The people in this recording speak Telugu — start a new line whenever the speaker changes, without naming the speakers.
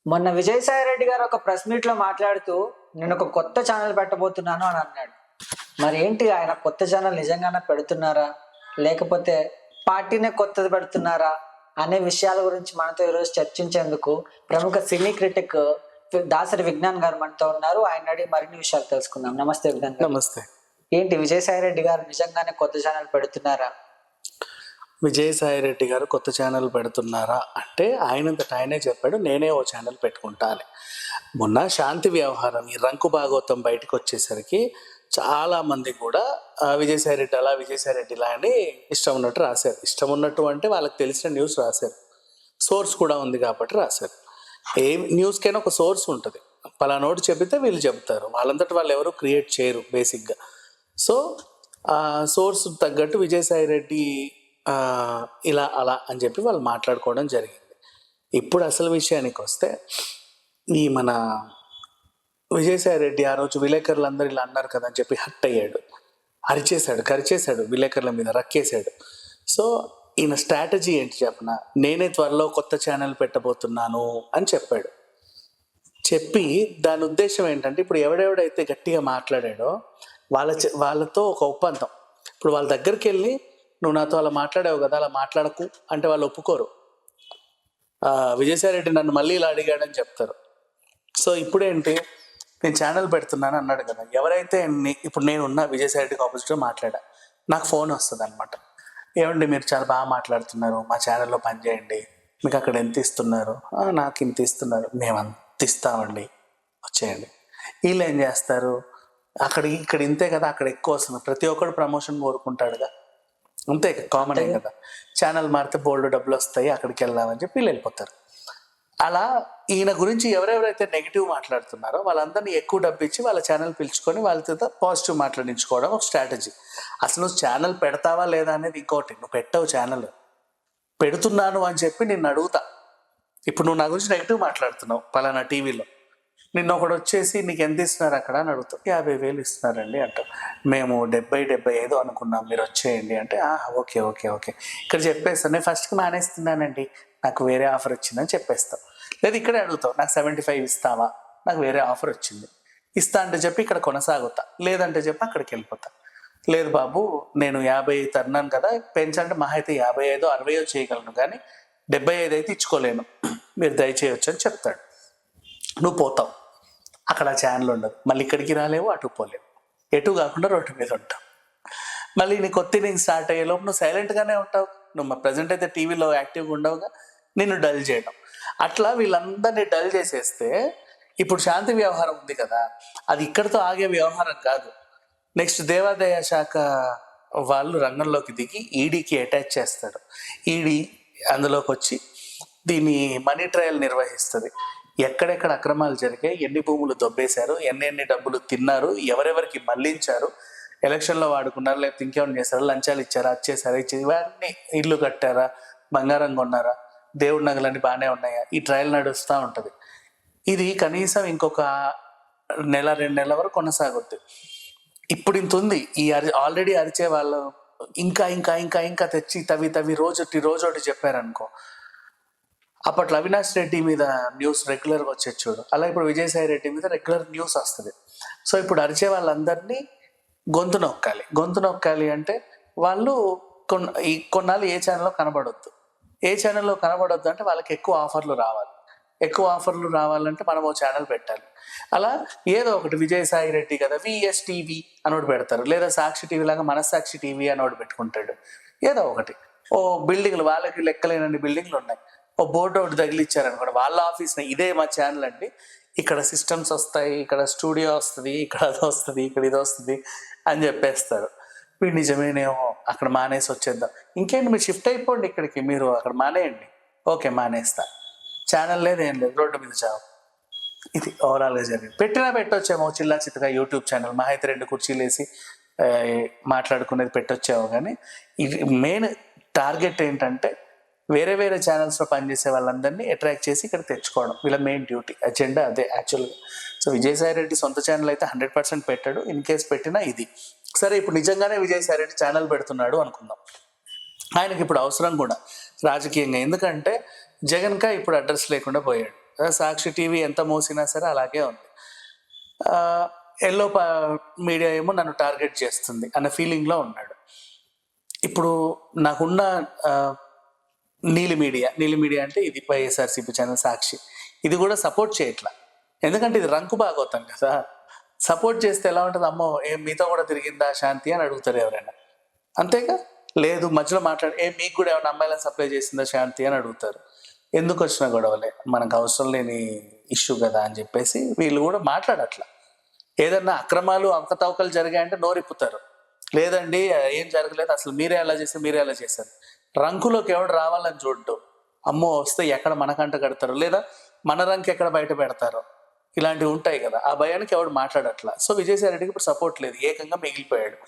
మొన్న విజయసాయి రెడ్డి గారు ఒక ప్రెస్ మీట్ లో మాట్లాడుతూ నేను ఒక కొత్త ఛానల్ పెట్టబోతున్నాను అని అన్నాడు. మరి ఏంటి ఆయన కొత్త ఛానల్ నిజంగానే పెడుతున్నారా, లేకపోతే పార్టీనే కొత్తది పెడుతున్నారా అనే విషయాల గురించి మనతో ఈరోజు చర్చించేందుకు ప్రముఖ సినీ క్రిటిక్ దాసరి విజ్ఞాన్ గారు మనతో ఉన్నారు. ఆయన అడిగి మరిన్ని విషయాలు తెలుసుకుందాం. నమస్తే విజ్ఞాన్ గారు.
నమస్తే.
ఏంటి విజయసాయి రెడ్డి గారు నిజంగానే కొత్త ఛానల్ పెడుతున్నారా?
విజయసాయి రెడ్డి గారు కొత్త ఛానల్ పెడుతున్నారా అంటే ఆయనంతట ఆయనే చెప్పాడు, నేనే ఓ ఛానల్ పెట్టుకుంటా అని. మొన్న శాంతి వ్యవహారం ఈ రంకు భాగవతం బయటకు వచ్చేసరికి చాలామంది కూడా విజయసాయి రెడ్డి అలా విజయసాయి రెడ్డి ఇలా అని ఇష్టం ఉన్నట్టు రాశారు. ఇష్టం ఉన్నట్టు అంటే వాళ్ళకి తెలిసిన న్యూస్ రాశారు, సోర్స్ కూడా ఉంది కాబట్టి రాశారు. ఏ న్యూస్కైనా ఒక సోర్స్ ఉంటుంది, పలానోటి చెబితే వీళ్ళు చెబుతారు, వాళ్ళంతటి వాళ్ళు ఎవరు క్రియేట్ చేయరు బేసిక్గా. సో ఆ సోర్స్ తగ్గట్టు విజయసాయి రెడ్డి ఇలా అలా అని చెప్పి వాళ్ళు మాట్లాడుకోవడం జరిగింది. ఇప్పుడు అసలు విషయానికి వస్తే ఈ మన విజయసాయి రెడ్డి ఆ రోజు విలేకరులందరూ ఇలా అన్నారు కదా అని చెప్పి హట్ అయ్యాడు, కరిచేశాడు విలేకరుల మీద, రక్కేశాడు. సో ఈయన స్ట్రాటజీ ఏంటి చెప్పనా, నేనే త్వరలో కొత్త ఛానల్ పెట్టబోతున్నాను అని చెప్పాడు. చెప్పి దాని ఉద్దేశం ఏంటంటే ఇప్పుడు ఎవడెవడైతే గట్టిగా మాట్లాడాడో వాళ్ళతో ఒక ఒప్పందం. ఇప్పుడు వాళ్ళ దగ్గరికి వెళ్ళి నువ్వు నాతో అలా మాట్లాడావు కదా, అలా మాట్లాడకు అంటే వాళ్ళు ఒప్పుకోరు. విజయసాయి రెడ్డి నన్ను మళ్ళీ ఇలా అడిగాడని చెప్తారు. సో ఇప్పుడేంటి, నేను ఛానల్ పెడుతున్నాను అన్నాడు కదా, ఎవరైతే ఇప్పుడు నేనున్న విజయసాయి రెడ్డికి ఆపోజిట్గా మాట్లాడా, నాకు ఫోన్ వస్తుంది అనమాట. ఏమండి మీరు చాలా బాగా మాట్లాడుతున్నారు, మా ఛానల్లో పనిచేయండి, మీకు అక్కడ ఎంత ఇస్తున్నారు? నాకు ఇంత ఇస్తున్నారు. మేము అంత ఇస్తామండి, వచ్చేయండి. వీళ్ళు ఏం చేస్తారు, ఇక్కడ ఇంతే కదా, అక్కడ ఎక్కువ వస్తుంది. ప్రతి ఒక్కడు ప్రమోషన్ కోరుకుంటాడుగా, అంతే కామనే కదా. ఛానల్ మారితే బోల్డ్ డబ్బులు వస్తాయి, అక్కడికి వెళ్దామని చెప్పి వీళ్ళు వెళ్ళిపోతారు. అలా ఈయన గురించి ఎవరెవరైతే నెగిటివ్ మాట్లాడుతున్నారో వాళ్ళందరినీ ఎక్కువ డబ్బు ఇచ్చి వాళ్ళ ఛానల్ పిలుచుకొని వాళ్ళతో పాజిటివ్ మాట్లాడించుకోవడం ఒక స్ట్రాటజీ. అసలు నువ్వు ఛానల్ పెడతావా లేదా అనేది ఇంకోటి. నువ్వు పెట్టవు ఛానల్, పెడుతున్నాను అని చెప్పి నిన్ను అడుగుతా. ఇప్పుడు నువ్వు నా గురించి నెగిటివ్ మాట్లాడుతున్నావు పలానా టీవీలో, నిన్న ఒకడు వచ్చేసి నీకు ఎంత ఇస్తున్నారు అక్కడ అని అడుగుతావు. 50,000 ఇస్తున్నారండి అంటావు. మేము 70-75 అనుకున్నాం, మీరు వచ్చేయండి అంటే ఓకే ఓకే ఓకే ఇక్కడ చెప్పేస్తాను, నేను ఫస్ట్కి మానేస్తున్నానండి, నాకు వేరే ఆఫర్ వచ్చిందని చెప్పేస్తావు. లేదా ఇక్కడే అడుగుతావు, నాకు 75 ఇస్తావా, నాకు వేరే ఆఫర్ వచ్చింది, ఇస్తా అంటే చెప్పి ఇక్కడ కొనసాగుతా, లేదంటే చెప్పి అక్కడికి వెళ్ళిపోతా. లేదు బాబు నేను 50 తన్నాను కదా, పెంచంటే మహా అయితే 55-60 చేయగలను, కానీ 75 అయితే ఇచ్చుకోలేను, మీరు దయచేయవచ్చు అని చెప్తాడు. నువ్వు పోతావు, అక్కడ ఛానల్ ఉండదు, మళ్ళీ ఇక్కడికి రాలేవు, అటు పోలేవు, ఎటు కాకుండా రోడ్డు మీద ఉంటావు. మళ్ళీ నీ కొత్త ఇన్నింగ్స్ స్టార్ట్ అయ్యేలోపు నువ్వు సైలెంట్గానే ఉంటావు, నువ్వు ప్రజెంట్ అయితే టీవీలో యాక్టివ్గా ఉండవుగా, నిన్ను డల్ చేయడం. అట్లా వీళ్ళందరినీ డల్ చేసేస్తే ఇప్పుడు శాంతి వ్యవహారం ఉంది కదా, అది ఇక్కడితో ఆగే వ్యవహారం కాదు. నెక్స్ట్ దేవాదాయ శాఖ వాళ్ళు రంగంలోకి దిగి ఈడీకి అటాచ్ చేస్తాడు. ఈడీ అందులోకి వచ్చి దీన్ని మనీ ట్రయల్ నిర్వహిస్తుంది. ఎక్కడెక్కడ అక్రమాలు జరిగాయి, ఎన్ని భూములు దొబ్బేశారు, ఎన్ని డబ్బులు తిన్నారు, ఎవరెవరికి మళ్లించారు, ఎలక్షన్లో వాడుకున్నారు, లేకపోతే ఇంకేమైనా చేశారు, లంచాలు ఇచ్చారా, వచ్చేసారా, ఇచ్చేది, ఇవన్నీ ఇల్లు కట్టారా, బంగారం కొన్నారా, దేవుడి నగలన్నీ బాగానే ఉన్నాయా, ఈ ట్రయల్ నడుస్తూ ఉంటుంది. ఇది కనీసం ఇంకొక 1-2 నెలల వరకు కొనసాగుద్ది. ఇప్పుడు ఇంత ఉంది. ఈ ఆల్రెడీ అరిచే వాళ్ళు ఇంకా ఇంకా ఇంకా ఇంకా తెచ్చి తవి రోజొటి చెప్పారనుకో, అప్పట్లో అవినాష్ రెడ్డి మీద న్యూస్ రెగ్యులర్గా వచ్చేది చూడు, అలా ఇప్పుడు విజయసాయి రెడ్డి మీద రెగ్యులర్ న్యూస్ వస్తుంది. సో ఇప్పుడు అరిచే వాళ్ళందరినీ గొంతు నొక్కాలి అంటే వాళ్ళు కొన్నాళ్ళు ఏ ఛానల్లో కనబడొద్దు. ఏ ఛానల్లో కనబడొద్దు అంటే వాళ్ళకి ఎక్కువ ఆఫర్లు రావాలంటే మనం ఓ ఛానల్ పెట్టాలి. అలా ఏదో ఒకటి విజయసాయి రెడ్డి కదా విఎస్ టీవీ అనోటి పెడతారు, లేదా సాక్షి టీవీ లాగా మనస్సాక్షి టీవీ అనోటి పెట్టుకుంటాడు. ఏదో ఒకటి ఓ బిల్డింగ్లు, వాళ్ళకి లెక్కలేనన్ని బిల్డింగ్లు ఉన్నాయి, ఓ బోర్డు ఒకటి తగిలిచ్చారనుకోండి, వాళ్ళ ఆఫీస్ని ఇదే మా ఛానల్ అండి, ఇక్కడ సిస్టమ్స్ వస్తాయి, ఇక్కడ స్టూడియో వస్తుంది, ఇక్కడ అది వస్తుంది, ఇక్కడ ఇది వస్తుంది అని చెప్పేస్తారు. వీడు నిజమేనేమో, అక్కడ మానేసి వచ్చేద్దాం, ఇంకేంటి మీరు షిఫ్ట్ అయిపోండి ఇక్కడికి, మీరు అక్కడ మానేయండి, ఓకే మానేస్తా, ఛానల్ లేదు ఏం లేదు, రోడ్డు మీద చావు. ఇది ఓవరాల్గా జరిగింది. పెట్టొచ్చేమో చిల్లా చిత్తగా యూట్యూబ్ ఛానల్, మహా అయితే 2 కుర్చీలు వేసి మాట్లాడుకునేది పెట్టొచ్చాము. కానీ ఇది మెయిన్ టార్గెట్ ఏంటంటే వేరే ఛానల్స్లో పనిచేసే వాళ్ళందరినీ అట్రాక్ట్ చేసి ఇక్కడ తెచ్చుకోవడం, వీళ్ళ మెయిన్ డ్యూటీ, అజెండా అదే యాక్చువల్గా. సో విజయసాయి రెడ్డి సొంత ఛానల్ అయితే 100% పెట్టాడు, ఇన్ కేస్ పెట్టినా ఇది. సరే ఇప్పుడు నిజంగానే విజయసాయి రెడ్డి ఛానల్ పెడుతున్నాడు అనుకుందాం, ఆయనకి ఇప్పుడు అవసరం కూడా రాజకీయంగా, ఎందుకంటే జగన్కా ఇప్పుడు అడ్రస్ లేకుండా పోయాడు. సాక్షి టీవీ ఎంత మోసినా సరే అలాగే ఉంది. ఎల్లో మీడియా ఏమో నన్ను టార్గెట్ చేస్తుంది అన్న ఫీలింగ్లో ఉన్నాడు. ఇప్పుడు నాకున్న నీలి మీడియా అంటే ఇది వైఎస్ఆర్సీపీ ఛానల్ సాక్షి, ఇది కూడా సపోర్ట్ చేయట్లా. ఎందుకంటే ఇది రంకు భాగవతం కదా. సపోర్ట్ చేస్తే ఎలా ఉంటుంది, అమ్మో ఏం మీతో కూడా తిరిగిందా శాంతి అని అడుగుతారు ఎవరైనా. అంతేగా, లేదు మధ్యలో మీకు కూడా ఏమైనా అమ్మాయిలను సప్లై చేసిందా శాంతి అని అడుగుతారు. ఎందుకు వచ్చిన గొడవలే, మనకు అవసరం లేని ఇష్యూ కదా అని చెప్పేసి వీళ్ళు కూడా మాట్లాడట్లా. ఏదన్నా అక్రమాలు అవకతవకలు జరిగాయంటే నోరిప్పుతారు, లేదండి ఏం జరగలేదు, అసలు మీరే ఎలా చేశారు. రంకులోకి ఎవడు రావాలని చూడ్డు, అమ్మో వస్తే ఎక్కడ మనకంట కడతారు, లేదా మన రంకు ఎక్కడ బయట పెడతారో, ఇలాంటివి ఉంటాయి కదా. ఆ భయానికి ఎవడు మాట్లాడట్లా. సో విజయసాయి రెడ్డికి ఇప్పుడు సపోర్ట్ లేదు, ఏకంగా మిగిలిపోయాడు.